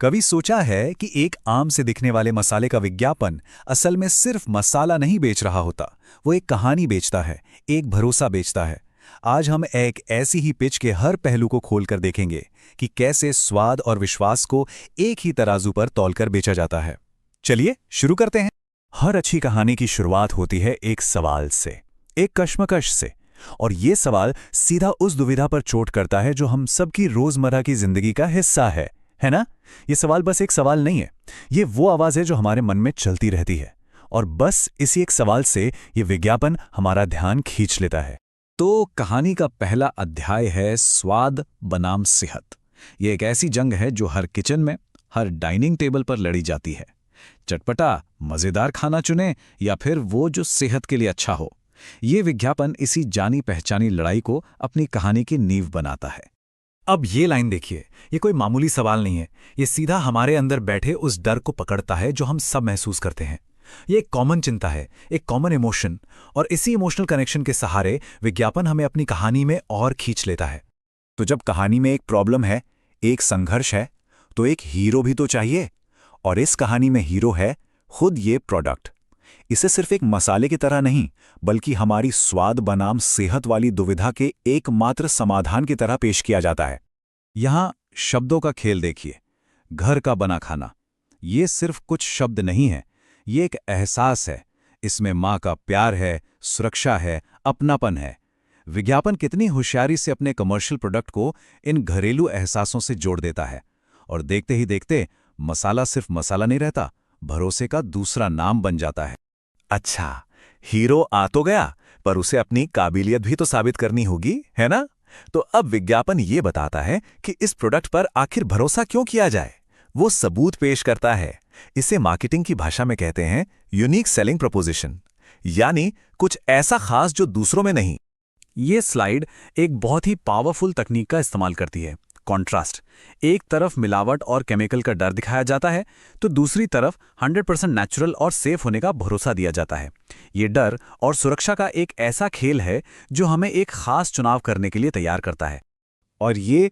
कभी सोचा है कि एक आम से दिखने वाले मसाले का विज्ञापन असल में सिर्फ मसाला नहीं बेच रहा होता, वो एक कहानी बेचता है, एक भरोसा बेचता है। आज हम एक ऐसी ही पिच के हर पहलू को खोलकर देखेंगे कि कैसे स्वाद और विश्वास को एक ही तराजू पर तौलकर बेचा जाता है। चलिए शुरू करते हैं। हर अच्छी कहानी की शुरुआत होती है एक सवाल से, एक कश्मकश से। और ये सवाल सीधा उस दुविधा पर चोट करता है जो हम सबकी रोजमर्रा की जिंदगी का हिस्सा है ना? ये सवाल बस एक सवाल नहीं है, ये वो आवाज है जो हमारे मन में चलती रहती है। और बस इसी एक सवाल से ये विज्ञापन हमारा ध्यान खींच लेता है। तो कहानी का पहला अध्याय है स्वाद बनाम सेहत। ये एक ऐसी जंग है जो हर किचन में, हर डाइनिंग टेबल पर लड़ी जाती है। चटपटा मजेदार खाना चुने या फिर वो जो सेहत के लिए अच्छा हो। ये विज्ञापन इसी जानी पहचानी लड़ाई को अपनी कहानी की नींव बनाता है। अब ये लाइन देखिए, ये कोई मामूली सवाल नहीं है, ये सीधा हमारे अंदर बैठे उस डर को पकड़ता है जो हम सब महसूस करते हैं। ये एक कॉमन चिंता है, एक कॉमन इमोशन, और इसी इमोशनल कनेक्शन के सहारे विज्ञापन हमें अपनी कहानी में और खींच लेता है। तो जब कहानी में एक प्रॉब्लम है, एक संघर्ष है, तो एक हीरो भी तो चाहिए। और इस कहानी में हीरो है खुद ये प्रोडक्ट। इसे सिर्फ एक मसाले की तरह नहीं, बल्कि हमारी स्वाद बनाम सेहत वाली दुविधा के एकमात्र समाधान की तरह पेश किया जाता है। यहां शब्दों का खेल देखिए। घर का बना खाना, ये सिर्फ कुछ शब्द नहीं है, ये एक एहसास है। इसमें माँ का प्यार है, सुरक्षा है, अपनापन है। विज्ञापन कितनी होशियारी से अपने कमर्शियल प्रोडक्ट को इन घरेलू एहसासों से जोड़ देता है। और देखते ही देखते मसाला सिर्फ मसाला नहीं रहता, भरोसे का दूसरा नाम बन जाता है। अच्छा, हीरो आ तो गया, पर उसे अपनी काबिलियत भी तो साबित करनी होगी, है ना? तो अब विज्ञापन ये बताता है कि इस प्रोडक्ट पर आखिर भरोसा क्यों किया जाए। वो सबूत पेश करता है। इसे मार्केटिंग की भाषा में कहते हैं यूनिक सेलिंग प्रोपोजिशन, यानी कुछ ऐसा खास जो दूसरों में नहीं। ये स्लाइड एक बहुत ही पावरफुल तकनीक का इस्तेमाल करती है, कॉन्ट्रास्ट। एक तरफ मिलावट और केमिकल का डर दिखाया जाता है, तो दूसरी तरफ 100% नेचुरल और सेफ होने का भरोसा दिया जाता है। ये डर और सुरक्षा का एक ऐसा खेल है जो हमें एक खास चुनाव करने के लिए तैयार करता है। और ये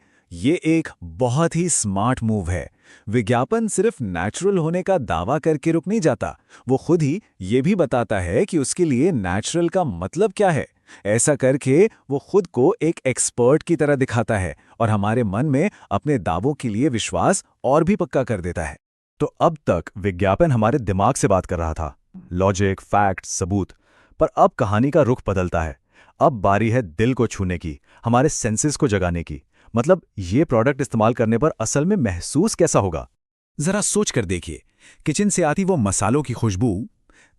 एक बहुत ही स्मार्ट मूव है। विज्ञापन सिर्फ नेचुरल होने का दावा करके रुक नहीं जाता, वो खुद ही ये भी बताता है कि उसके लिए नेचुरल का मतलब क्या है। ऐसा करके वो खुद को एक एक्सपर्ट की तरह दिखाता है और हमारे मन में अपने दावों के लिए विश्वास और भी पक्का कर देता है। तो अब तक विज्ञापन हमारे दिमाग से बात कर रहा था, लॉजिक, फैक्ट, सबूत। पर अब कहानी का रुख बदलता है। अब बारी है दिल को छूने की, हमारे सेंसेस को जगाने की। मतलब ये प्रोडक्ट इस्तेमाल करने पर असल में महसूस कैसा होगा। जरा सोच कर देखिए, किचन से आती वो मसालों की खुशबू,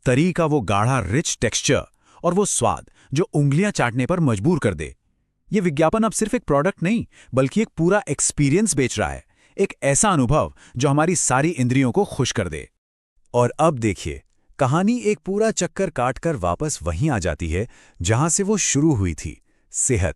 तरी का वो गाढ़ा रिच टेक्सचर, और वो स्वाद जो उंगलियां चाटने पर मजबूर कर दे। ये विज्ञापन अब सिर्फ एक प्रोडक्ट नहीं, बल्कि एक पूरा एक्सपीरियंस बेच रहा है, एक ऐसा अनुभव जो हमारी सारी इंद्रियों को खुश कर दे। और अब देखिए, कहानी एक पूरा चक्कर काटकर वापस वहीं आ जाती है जहां से वो शुरू हुई थी, सेहत।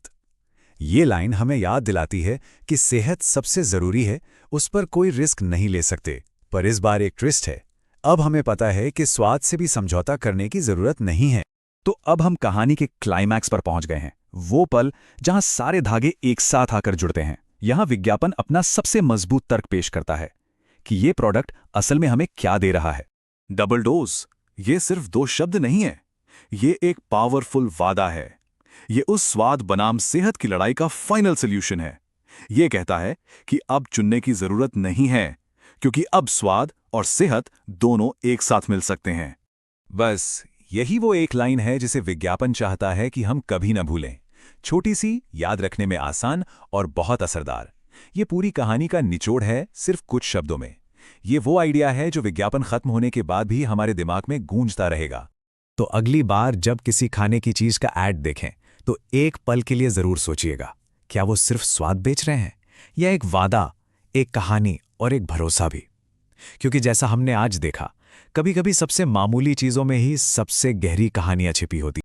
ये लाइन हमें याद दिलाती है कि सेहत सबसे जरूरी है, उस पर कोई रिस्क नहीं ले सकते। पर इस बार एक ट्विस्ट है। अब हमें पता है कि स्वाद से भी समझौता करने की जरूरत नहीं है। तो अब हम कहानी के क्लाइमैक्स पर पहुंच गए हैं, वो पल जहां सारे धागे एक साथ आकर जुड़ते हैं। यहां विज्ञापन अपना सबसे मजबूत तर्क पेश करता है कि ये प्रोडक्ट असल में हमें क्या दे रहा है। डबल डोज, ये सिर्फ दो शब्द नहीं है, ये एक पावरफुल वादा है। ये उस स्वाद बनाम सेहत की लड़ाई का फाइनल सोल्यूशन है। ये कहता है कि अब चुनने की जरूरत नहीं है, क्योंकि अब स्वाद और सेहत दोनों एक साथ मिल सकते हैं। बस यही वो एक लाइन है जिसे विज्ञापन चाहता है कि हम कभी न भूलें। छोटी सी, याद रखने में आसान और बहुत असरदार। ये पूरी कहानी का निचोड़ है सिर्फ कुछ शब्दों में। ये वो आइडिया है जो विज्ञापन खत्म होने के बाद भी हमारे दिमाग में गूंजता रहेगा। तो अगली बार जब किसी खाने की चीज का ऐड देखें, तो एक पल के लिए जरूर सोचिएगा, क्या वो सिर्फ स्वाद बेच रहे हैं या एक वादा, एक कहानी और एक भरोसा भी। क्योंकि जैसा हमने आज देखा, कभी-कभी सबसे मामूली चीजों में ही सबसे गहरी कहानियां छिपी होती।